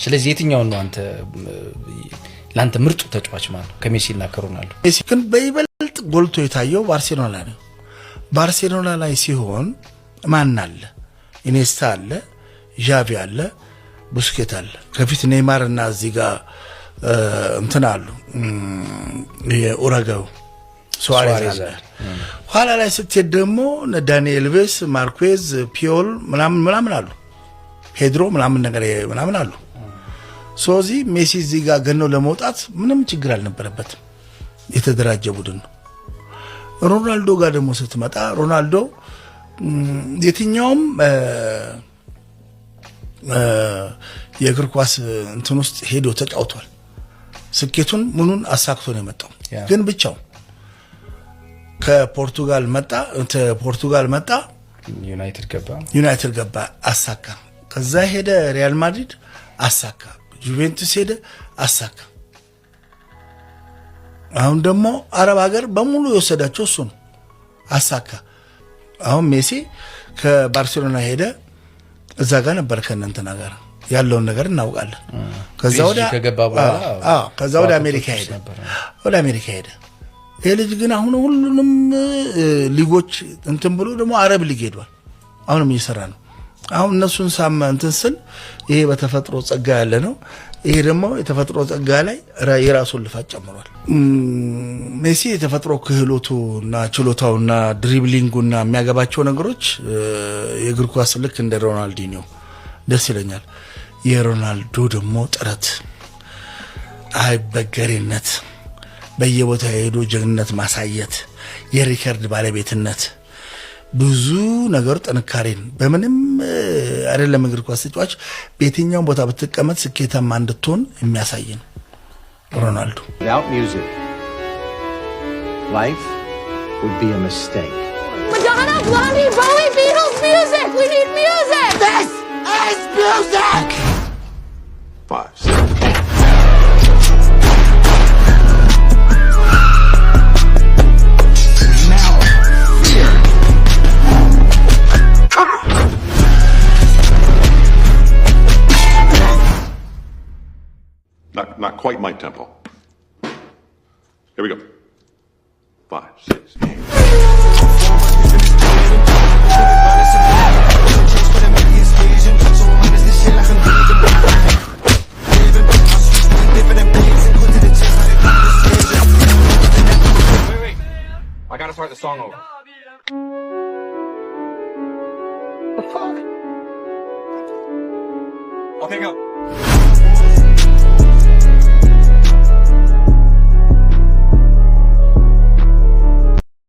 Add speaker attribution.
Speaker 1: ስለዚህ የትኛው ነው አንተ ላንተ ምርጡ ተጫዋች ማለት ነው ከሜሲና ከሮናልዶ?
Speaker 2: ሜሲ ግን በይበልጥ ጎልቶ የታየው ባርሴሎና ላይ ነው። ባርሴሎና ላይ ሲሆን ማን አለ? ኢኔስታ አለ፣ ዣቪ አለ፣ ቡስኬት አለ። ከፊት ኔይማር እና እዚህ ጋር እንትን አሉ የኡራጋው ሱዋሬዝ አለ። ኋላ ላይ ስትሄድ ደግሞ ዳንኤል ቬስ፣ ማርኩዝ፣ ፒዮል ምናምን አሉ፣ ፔድሮ ምናምን ነገር ምናምን አሉ። ሶዚህ ሜሲ እዚህ ጋር ገነው ለመውጣት ምንም ችግር አልነበረበትም። የተደራጀ ቡድን ነው። ሮናልዶ ጋር ደግሞ ስትመጣ ሮናልዶ የትኛውም የእግር ኳስ እንትን ውስጥ ሄዶ ተጫውቷል። ስኬቱን ምኑን አሳክቶ ነው የመጣው። ግን ብቻው ከፖርቱጋል መጣ ዩናይትድ ገባ አሳካ። ከዛ ሄደ ሪያል ማድሪድ አሳካ። ጁቬንቱስ ሄደ አሳካ። አሁን ደግሞ አረብ ሀገር በሙሉ የወሰዳቸው እሱ ነው አሳካ። አሁን ሜሲ ከባርሴሎና ሄደ እዛ ጋር ነበር ከእንትና ጋር ያለውን ነገር እናውቃለን። ከዛ ወደ አሜሪካ ሄደ። ይሄ ልጅ ግን አሁን ሁሉንም ሊጎች እንትን ብሎ ደግሞ አረብ ሊግ ሄዷል። አሁንም እየሰራ ነው። አሁን እነሱን እንትን ስል ይሄ በተፈጥሮ ጸጋ ያለ ነው። ይሄ ደግሞ የተፈጥሮ ጸጋ ላይ የራሱን ልፋት ጨምሯል። ሜሲ የተፈጥሮ ክህሎቱና ችሎታውና ድሪብሊንጉና የሚያገባቸው ነገሮች የእግር ኳስ ልክ እንደ ሮናልዲኒዮ ደስ ይለኛል። የሮናልዶ ደግሞ ጥረት፣ አይበገሬነት፣ በየቦታው ሄዶ ጀግንነት ማሳየት፣ የሪከርድ ባለቤትነት፣ ብዙ ነገር ጥንካሬን በምንም አይደለም እግር ኳስ ተጫዋች በየትኛው ቦታ ብትቀመጥ ስኬታማ እንድትሆን የሚያሳይ ነው ሮናልዶ።
Speaker 3: Without music, life would be a mistake.
Speaker 4: Madonna, Blondie, Bowie, Beatles, music! We need music!
Speaker 5: This is music!
Speaker 3: 5, 6.
Speaker 6: Not quite my tempo. Here we go. 5, 6, 8.
Speaker 7: Wait. I gotta start the song over. The fuck? Okay, go.